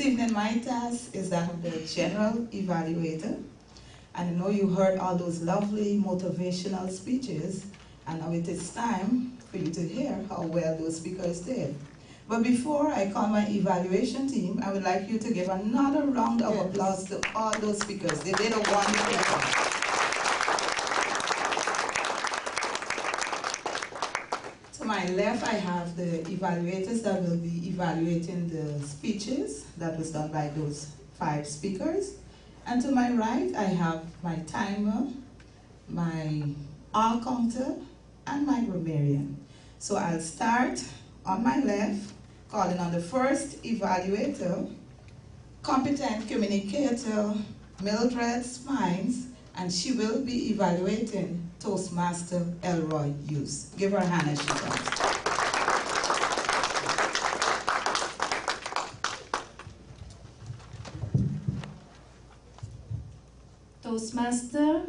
evening, my task is that of the general evaluator. And I know you heard all those lovely motivational speeches, and now it is time for you to hear how well those speakers did. But before I call my evaluation team, I would like you to give another round of applause to all those speakers. They did a wonderful job. To my left, I have the evaluators that will be evaluating the speeches that was done by those 5 speakers. And to my right, I have my timer, my R counter, and my grammarian. So I'll start on my left, calling on the first evaluator, competent communicator, Mildred Spines, and she will be evaluating Toastmaster Elroy Hughes. Give her a hand as she comes. Toastmaster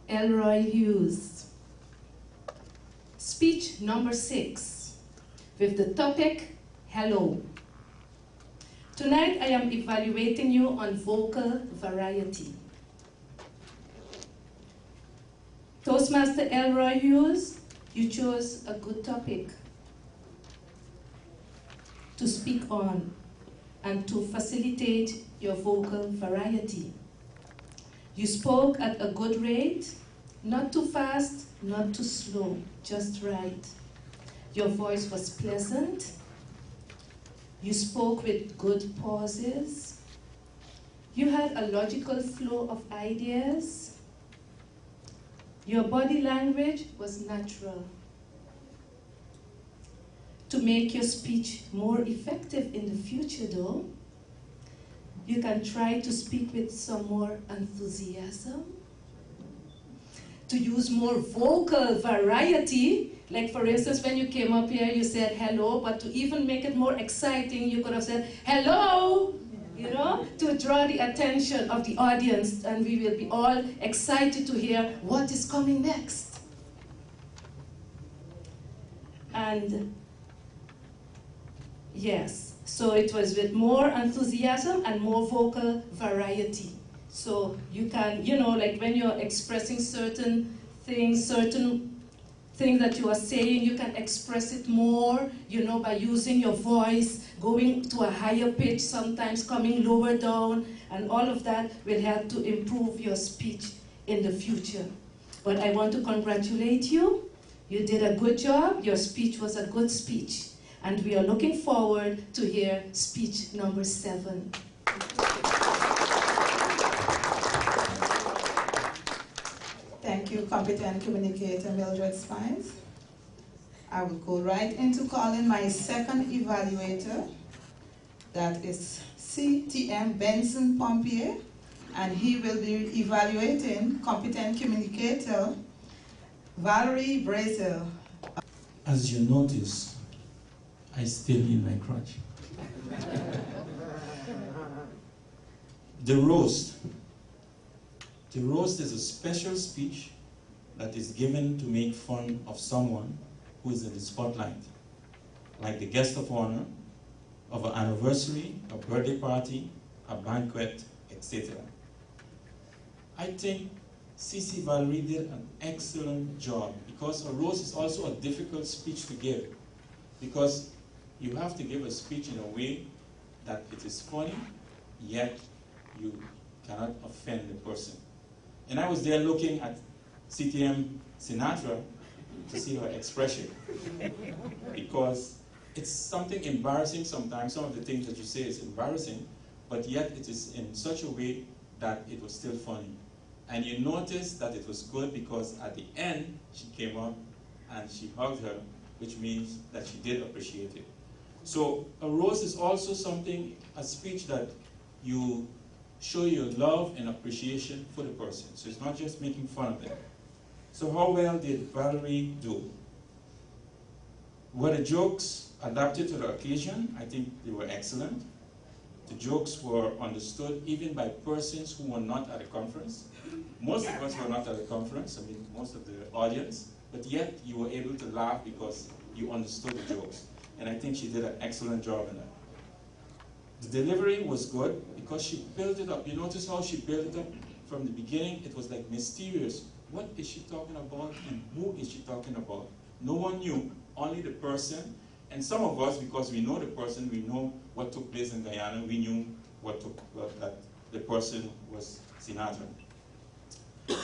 Elroy Hughes. Speech number 6, with the topic, Hello. Tonight I am evaluating you on vocal variety. Toastmaster Elroy Hughes, you chose a good topic to speak on and to facilitate your vocal variety. You spoke at a good rate, not too fast, not too slow, just right. Your voice was pleasant. You spoke with good pauses. You had a logical flow of ideas. Your body language was natural. To make your speech more effective in the future, though, you can try to speak with some more enthusiasm, to use more vocal variety. Like for instance, when you came up here, you said hello, but to even make it more exciting, you could have said hello, you know, to draw the attention of the audience, and we will be all excited to hear what is coming next. And yes, so it was with more enthusiasm and more vocal variety. So you can, you know, like when you're expressing certain things that you are saying, you can express it more, you know, by using your voice, going to a higher pitch, sometimes coming lower down, and all of that will help to improve your speech in the future. But I want to congratulate you. You did a good job. Your speech was a good speech. And we are looking forward to hear speech number 7. Thank you, competent communicator Mildred Spines. I will go right into calling my second evaluator. That is CTM Benson Pompier, and he will be evaluating competent communicator Valerie Brazel. As you notice, I still need my crutch. The roast. The roast is a special speech that is given to make fun of someone who is in the spotlight, like the guest of honor of an anniversary, a birthday party, a banquet, etc. I think CC Valerie did an excellent job, because a roast is also a difficult speech to give, because you have to give a speech in a way that it is funny, yet you cannot offend the person. And I was there looking at CTM Sinatra to see her expression, because it's something embarrassing sometimes. Some of the things that you say is embarrassing, but yet it is in such a way that it was still funny. And you notice that it was good because at the end, she came up and she hugged her, which means that she did appreciate it. So a roast is also something, a speech that you show your love and appreciation for the person. So it's not just making fun of them. So how well did Valerie do? Were the jokes adapted to the occasion? I think they were excellent. The jokes were understood even by persons who were not at the conference. Most of us were not at the conference, I mean most of the audience, but yet you were able to laugh because you understood the jokes. And I think she did an excellent job in that. The delivery was good because she built it up. You notice how she built it up from the beginning? It was like mysterious. What is she talking about and who is she talking about? No one knew, only the person. And some of us, because we know the person, we know what took place in Guyana, we knew that the person was Sinatra.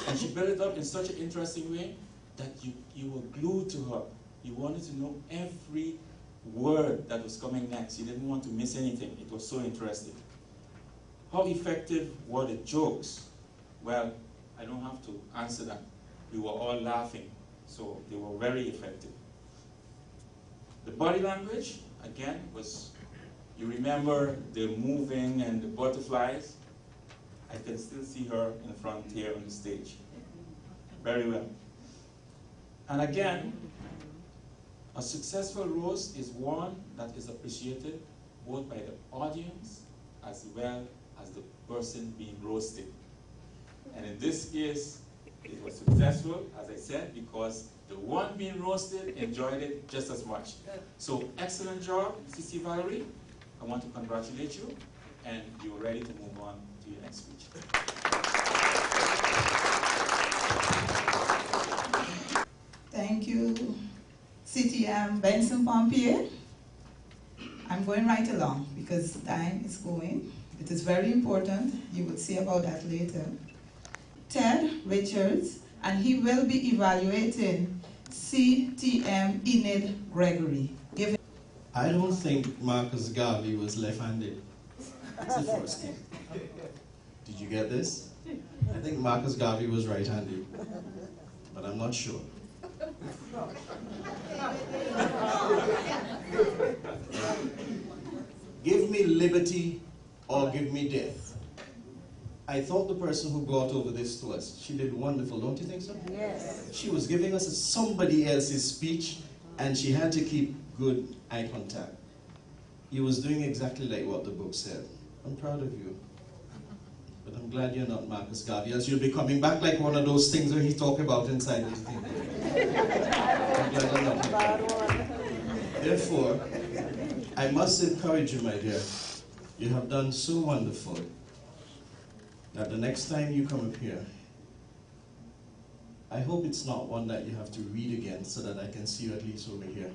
And she built it up in such an interesting way that you were glued to her. You wanted to know every word that was coming next. You didn't want to miss anything. It was so interesting. How effective were the jokes? Well, I don't have to answer that. We were all laughing, so they were very effective. The body language, again, was, you remember the moving and the butterflies? I can still see her in front here on the stage. Very well. And again, a successful roast is one that is appreciated both by the audience as well as the person being roasted. And in this case, it was successful, as I said, because the one being roasted enjoyed it just as much. So excellent job, Sissy Valerie. I want to congratulate you, and you're ready to move on to your next speech. Thank you, CTM Benson Pompier. I'm going right along because time is going. It is very important. You will see about that later. Ted Richards, and he will be evaluating CTM Enid Gregory. I don't think Marcus Garvey was left-handed. That's the first thing. Did you get this? I think Marcus Garvey was right-handed, but I'm not sure. Give me liberty or give me death. I thought the person who brought over this to us, she did wonderful, don't you think so? Yes. She was giving us somebody else's speech, and she had to keep good eye contact. You was doing exactly like what the book said. I'm proud of you. But I'm glad you're not Marcus Garvey, as you'll be coming back like one of those things where he talk about inside his thing. I'm glad you're not like that. Therefore, I must encourage you, my dear. You have done so wonderful that the next time you come up here, I hope it's not one that you have to read again so that I can see you at least over here.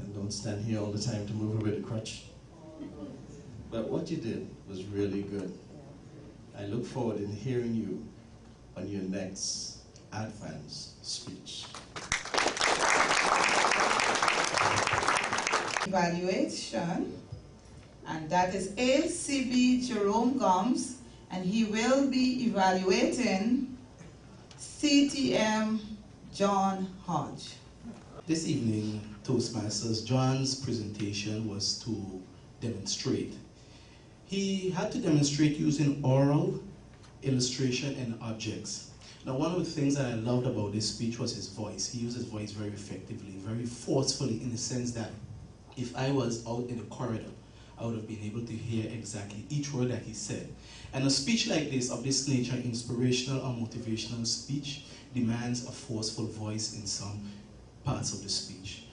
And don't stand here all the time to move with a crutch. But what you did was really good. I look forward in hearing you on your next advance speech. Evaluation, and that is ACB Jerome Gomes, and he will be evaluating CTM John Hodge. This evening, Toastmasters, John's presentation was to demonstrate. He had to demonstrate using oral, illustration, and objects. Now, one of the things that I loved about this speech was his voice. He used his voice very effectively, very forcefully, in the sense that if I was out in the corridor, I would have been able to hear exactly each word that he said. And a speech like this, of this nature, inspirational or motivational speech, demands a forceful voice in some parts of the speech.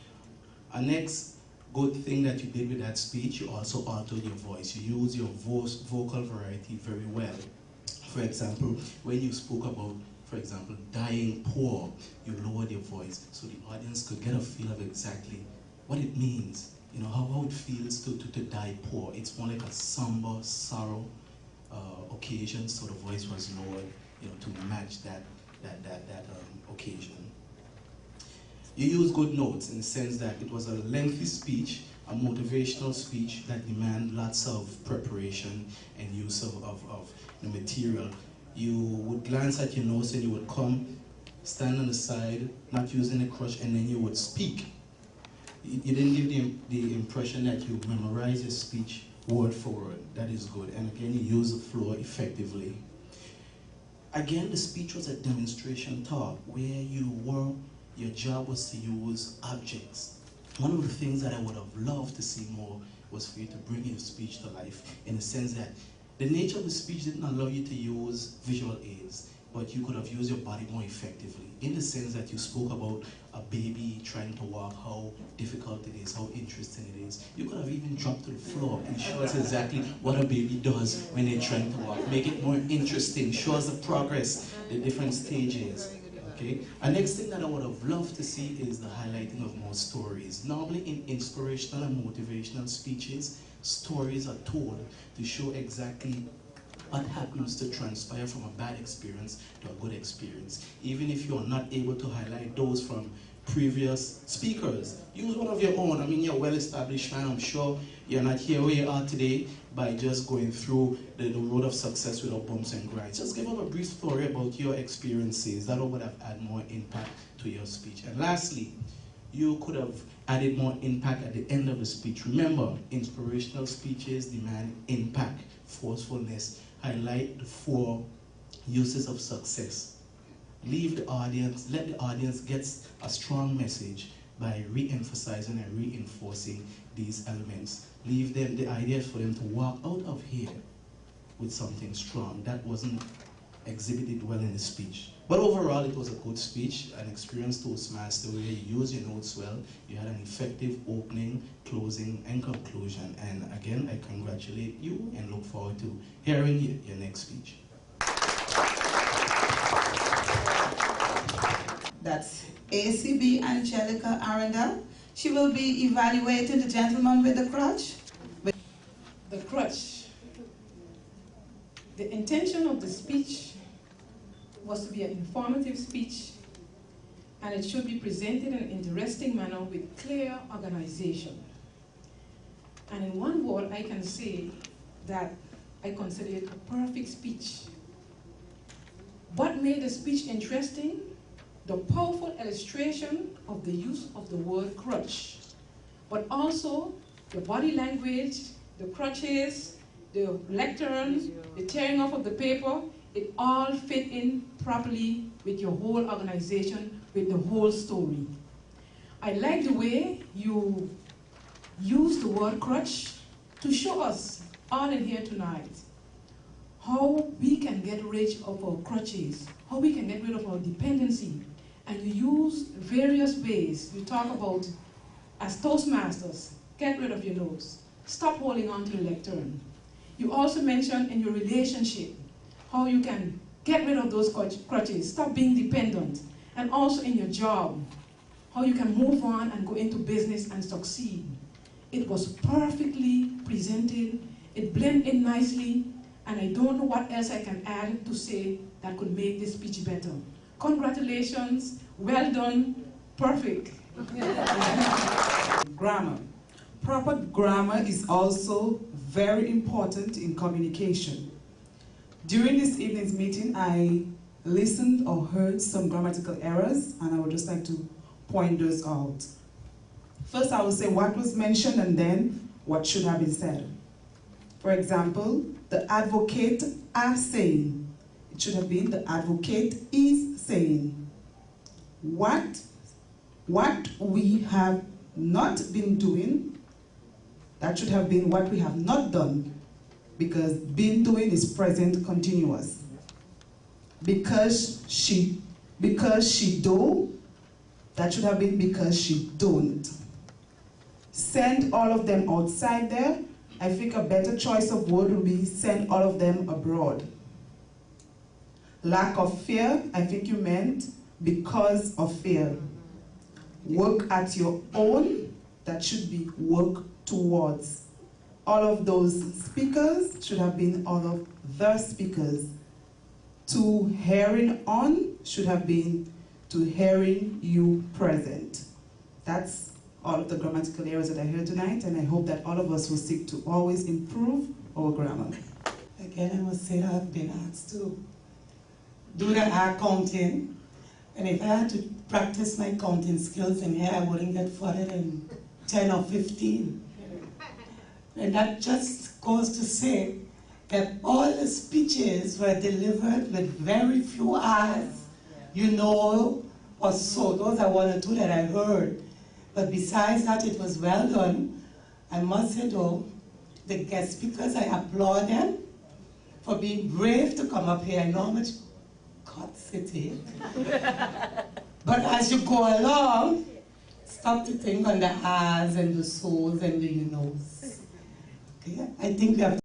A next good thing that you did with that speech, you also altered your voice. You used your vocal variety very well. For example, when you spoke about, for example, dying poor, you lowered your voice so the audience could get a feel of exactly what it means. You know, how it feels to die poor. It's more like a somber, sorrow occasion, so the voice was lowered, you know, to match that occasion. You used good notes in the sense that it was a lengthy speech, a motivational speech that demanded lots of preparation and use of the material. You would glance at your notes and you would come, stand on the side, not using a crutch, and then you would speak. You didn't give the impression that you memorize your speech word for word. That is good. And again, you use the floor effectively. Again, the speech was a demonstration talk where your job was to use objects. One of the things that I would have loved to see more was for you to bring your speech to life, in the sense that the nature of the speech didn't allow you to use visual aids. but you could have used your body more effectively, in the sense that you spoke about a baby trying to walk, how difficult it is, how interesting it is. You could have even dropped to the floor and show us exactly what a baby does when they're trying to walk. Make it more interesting, show us the progress, the different stages. Okay? And next thing that I would have loved to see is the highlighting of more stories. Normally in inspirational and motivational speeches, stories are told to show exactly what happens to transpire from a bad experience to a good experience. Even if you're not able to highlight those from previous speakers, use one of your own. I mean, you're well-established fan. I'm sure you're not here where you are today by just going through the road of success without bumps and grinds. Just give up a brief story about your experiences. That would have added more impact to your speech. And lastly, you could have added more impact at the end of the speech. Remember, inspirational speeches demand impact, forcefulness. Highlight the 4 uses of success. Leave the audience, let the audience get a strong message by re-emphasizing and reinforcing these elements. Leave them the ideas for them to walk out of here with something strong that wasn't exhibited well in the speech. But overall, it was a good speech, an experienced Toastmaster where you used your notes well, you had an effective opening, closing, and conclusion. And again, I congratulate you and look forward to hearing your next speech. That's ACB Angelica Arundel. She will be evaluating the gentleman with the crutch. The crutch. The intention of the speech was to be an informative speech, and it should be presented in an interesting manner with clear organization. And in one word, I can say that I consider it a perfect speech. What made the speech interesting? The powerful illustration of the use of the word crutch, but also the body language, the crutches, the lectern, the tearing off of the paper. It all fit in properly with your whole organization, with the whole story. I like the way you use the word crutch to show us all in here tonight how we can get rid of our crutches, how we can get rid of our dependency. And you use various ways. You talk about, as Toastmasters, get rid of your notes. Stop holding on to the lectern. You also mentioned in your relationship, how you can get rid of those crutches, stop being dependent, and also in your job, how you can move on and go into business and succeed. It was perfectly presented, it blended in nicely, and I don't know what else I can add to say that could make this speech better. Congratulations, well done, perfect. Grammar. Proper grammar is also very important in communication. During this evening's meeting, I listened or heard some grammatical errors, and I would just like to point those out. First, I will say what was mentioned and then what should have been said. For example, the advocate are saying. It should have been the advocate is saying. What we have not been doing, that should have been what we have not done, because been doing is present continuous. Because she do, that should have been because she don't. Send all of them outside there. I think a better choice of word would be send all of them abroad. Lack of fear, I think you meant because of fear. Work at your own, that should be work towards. All of those speakers should have been all of the speakers. To hearing on should have been to hearing you present. That's all of the grammatical errors that I heard tonight, and I hope that all of us will seek to always improve our grammar. Again, I must say that I've been asked to do the accounting, and if I had to practice my counting skills in here, I wouldn't get further than 10 or 15. And that just goes to say that all the speeches were delivered with very few R's, you know, or so. Those are one or two that I heard. But besides that, it was well done. I must say though, the guest speakers, I applaud them for being brave to come up here. I know how much cut city. But as you go along, stop to think on the ahs and the so's and the you knows. Okay? I think we have